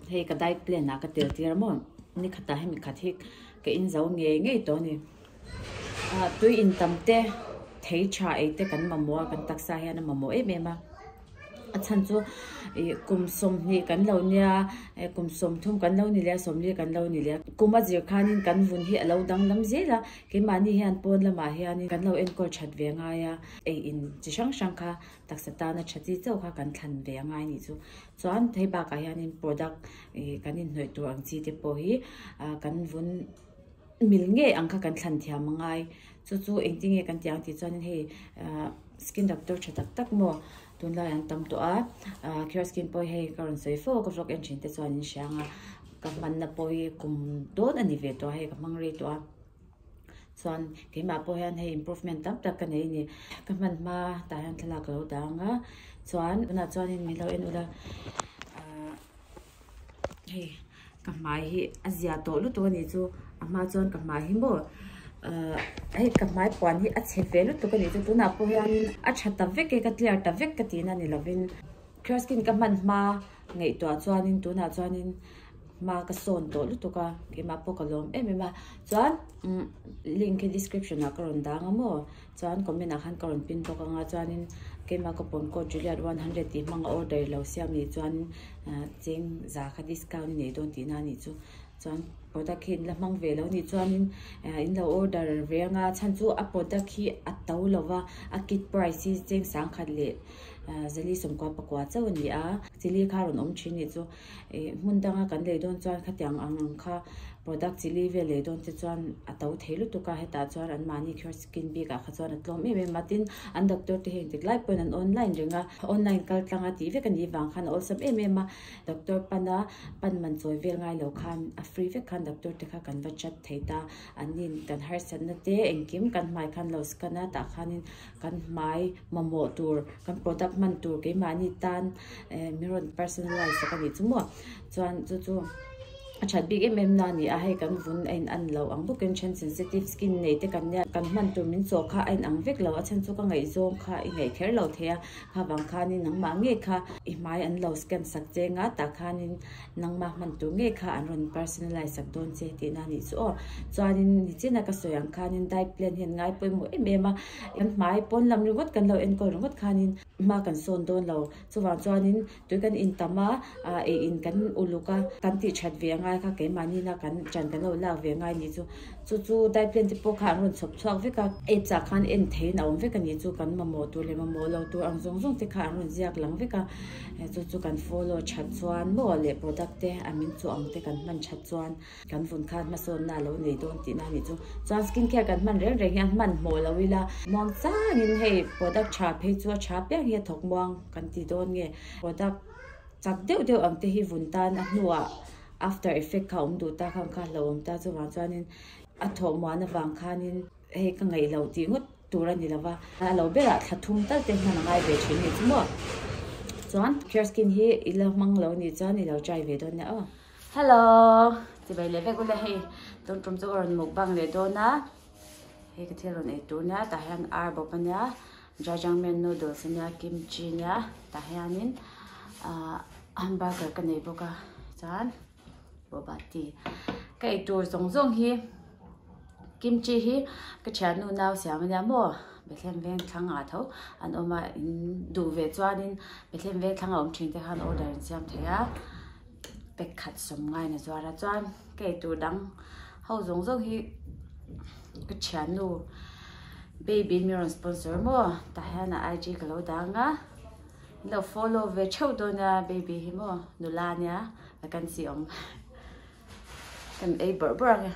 hei ka diet plan na ka tel tir mo ni khata he mi khathik ka in zo nge to ni tui in tamte thei cha ate kan mamo kan taksa he na mamo e mema achan chu kum som ni kan lo nia kum som thum kan lo ni le som li kan lo ni le kuma jir khanin kan vun hi alo dang lam zela ke mani hian pon lama hian kan lo en ko that ve nga ya in chi sang sang kha taksata na chati chau kha kan thlan ve nga ni chu chuan thei ba ka hian in product kan in hnoi tu ang chi te po hi kan vun mil nge ang kha kan thlan thiam ngai chu engting e kan tiang ti chuan hei skin doctor chatak tak mo tun la yang tam to CureSkin po hei karon soi fo ko vlog en chin te chuan in sianga ka man na po kum don ani ve to hei ka mangre to chuan ke ma po hian hei improvement tam tak kan nei ni ka man ma ta han thala ko danga chuan na chuan in mi lo en ula hei ka mai hi azia to lu to ni chu ama chuan ka mai hi mo ai ka mai pon hi a che ve lu to ka ni chu na po hian a thata vek ke ka clear ta vek ka ti na ni lovin CureSkin ka man ma ngei to chuan in tu na chuan in ma ka son to lu to ka ke ma po ka lom ma chuan link in description na karon dang mo chuan comment a khan karon pin to ka nga chuan in ke ma ko pon ko Juliet 100 ti mang order lo siam ni chuan cheng za kha discount ni don ti na ni chu chuan product hin la mang ve lo ni chuan in lo order ve nga chan chu a product hi a to lova a kit price cheng sang khat le zali som kwa pakwa chaw ni a chili kharon om thini chu mundanga kan le don chuan khatyang ang kha product chili ve le don te chuan a to theilu tu ka heta chuan an mani CureSkin bi ka kha chuan atlom me matin an doctor te heng tik lai pon an online ringa online kal tlanga ti ve kan ni wang khan also ma doctor pana pan man choi vel ngai lo khan a free ve khan doctor te kha kan va chat theita anin kan har san na te engkim kan mai khan lo skana ta khanin kan mai mamo tur kan product man tur ke mani tan mirror personalize ka ni chumo chuan chu achat big na ni a hai kan vun an lo ang buken chen sensitive skin nei te kan ya kan man tu min so kha an ang vek lo a chen chu ka ngai zom kha i ngai kher lo thea kha wang kha ni nang ma nge kha i mai an lo scan sak che nga ta kha ni nang ma man tu nge kha an ron personalize sak don che ti na ni chu chuan ni chena ka soyang kha nin diet plan hin ngai poi mo ma an mai pon lam ringot kan lo en ko ringot kha nin ma kan son don lo chuwa chuanin tu kan in tama in kan uluka kan ti chat ve nga kha ke mani na kan chan kan lo la ve ngai ni chu diet plan ti po kha ron chop chok ve ka e cha khan en the na om ve kan ni chu kan ma mo tu le ma mo lo tu ang zong ti kha ron ziak lang ve ka chu kan follow chat chuan mo le product te amin chu ang te kan man chat chuan kan fun khan ma son na lo nei don ti na ni chu skin care kan man reng reng yang man mo lo wila mong cha in hei product cha phe chu cha pe hi thok mong kan ti don nge product chak deu ang te hi vun tan a hnuwa after effect ka du ta khang kha lo ta chu wa chuanin a tho ma na wang khanin hei ka ngai lo ti ngot tura ni lawa a lo bera thathum tal te na ngai be chin ni chumo chuan CureSkin hi ila mang lo ni chuan ni lo try ve don na hello ti bai le ve ko le hei ton trom chu ron mukbang le do na hei ka theron e tu na ta han ar bo panya jajangmyeon noodles nya kimchi nya ta hanin hamburger ka nei boka chan bobati kai tur zong hi kimchi hi ka chanu naw siam nya mo bethlem veng thanga tho an oma in du ve chuanin bethlem ve thanga om thin te khan order in siam theya pek khat som ngai na zwara chuan kai tur dang ho zong hi ka chanu baby mirror sponsor mo ta hana IG ka lo danga lo follow ve chau do na baby hi mo nulania la kan si om kan e burger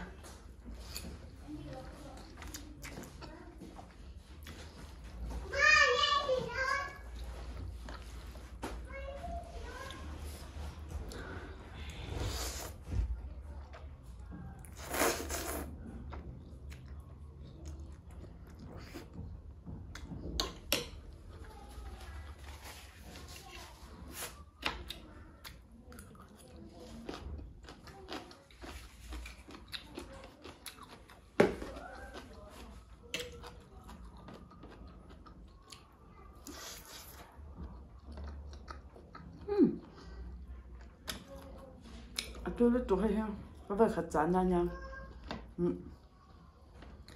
tôi lúc tuổi hay có vài khát chán nha nha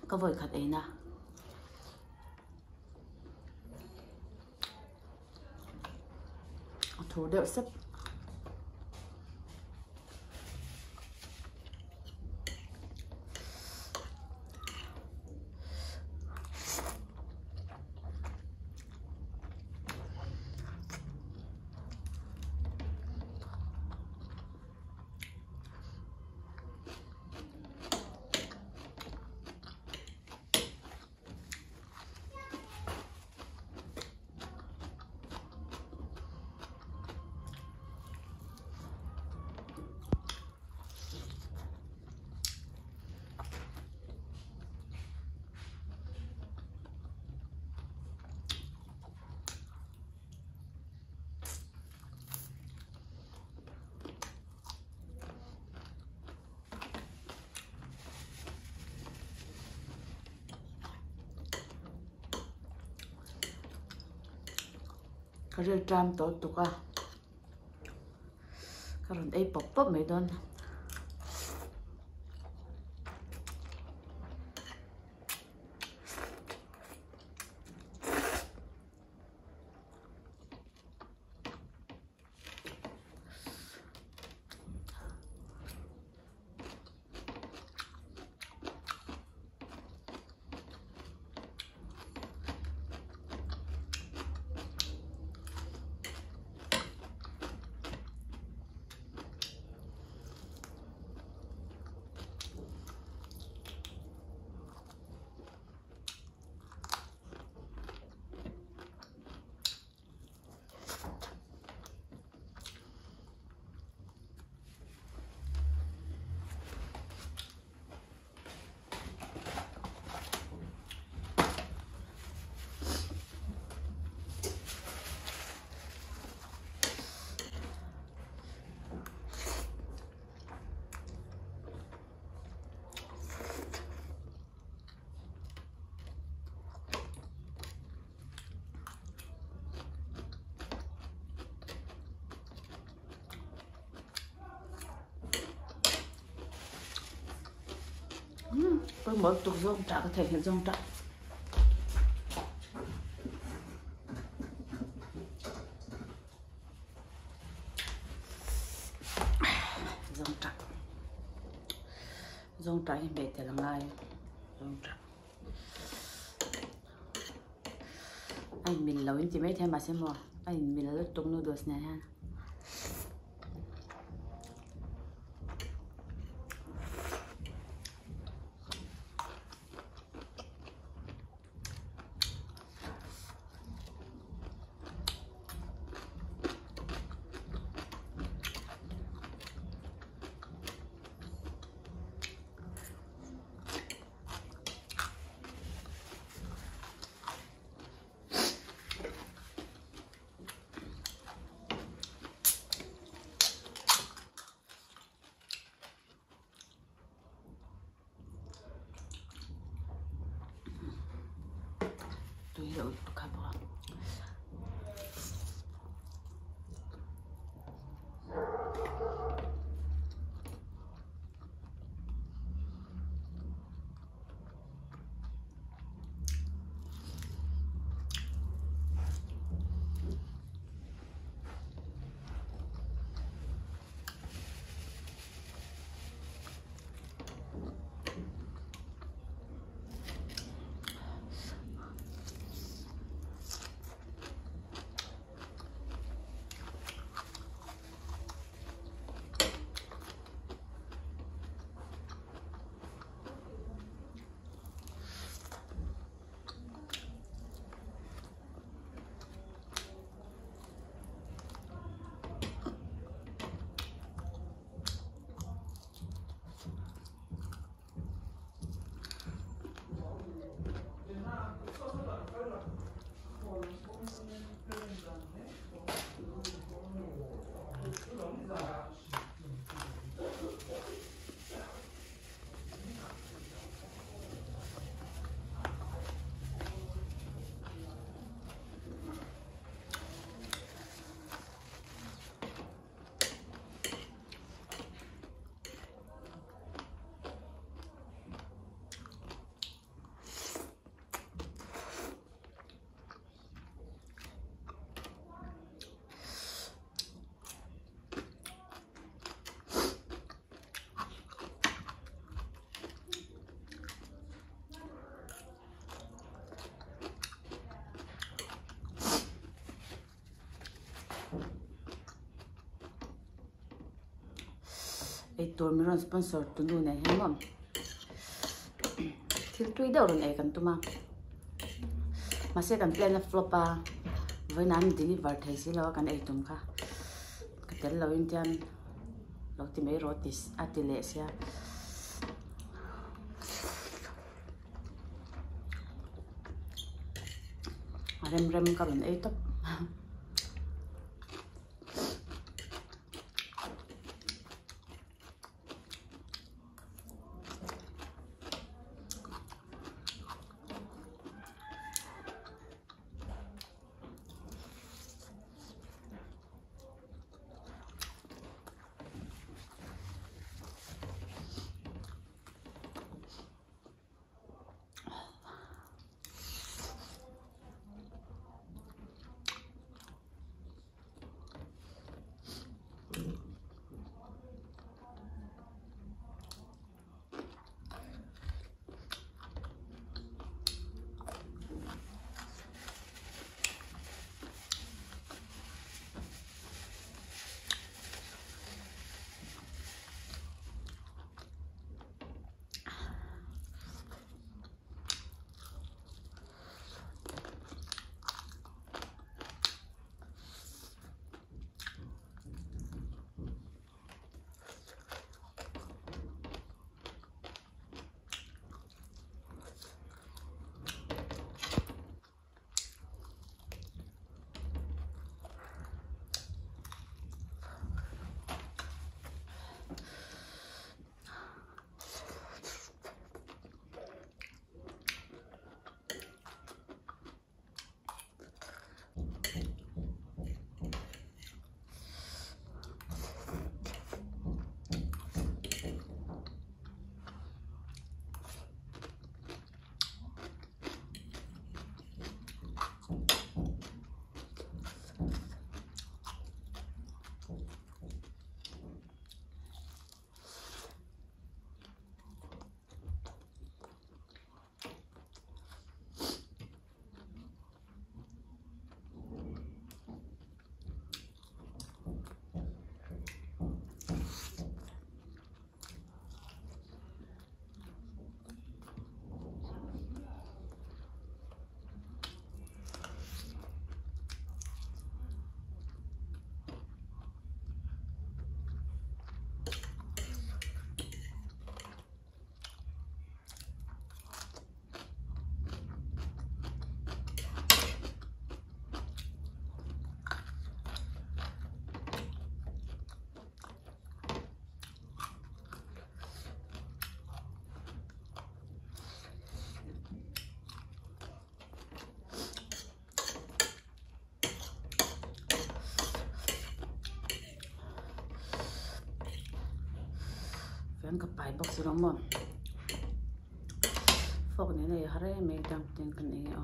có vài khát ấy nè thủ đều sắp cái rêu tram tốt tục à cái rôn ấy bóp mấy đòn tôi mới tục rong trả có thể hiện rong trả rong trả thì bệt thì là ngay rong trả anh mình lâu chỉ mấy thêm mà xem mò anh mình là tung noodles này ha Ei turmiron sponsor tunu ne hemom thil tui deuh ron ei kan tuma mase kan plan a flopa voinan deliver thei si lo kan ei tum kha ka tel lo indian lo ti mei rotis atile sia rem ka ron ei top Kan kapai box romon fok ne nei hare me dam ten kan e o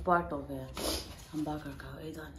part of a hamburger ka ai don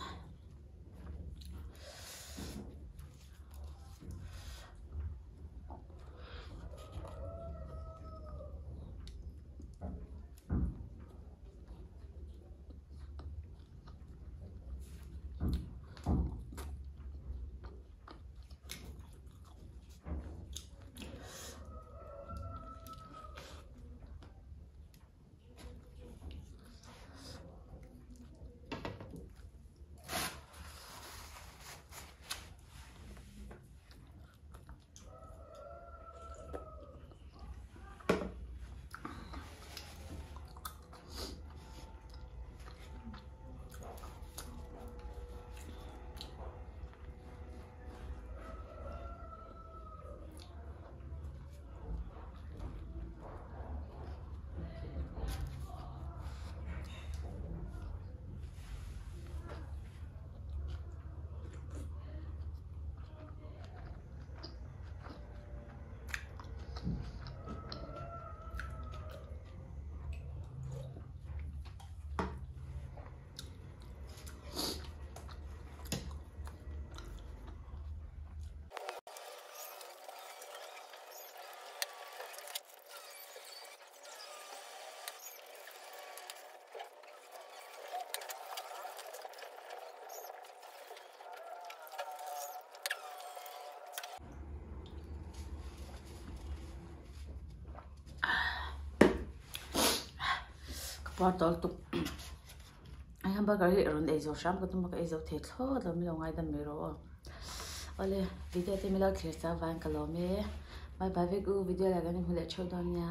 Portal to I hamburger hi ron ezo sham ko tum ka ezo the thlo lam lo ngai dan me ro ole video te mila khirsa van kalome bye bye video la gani hule chodon ya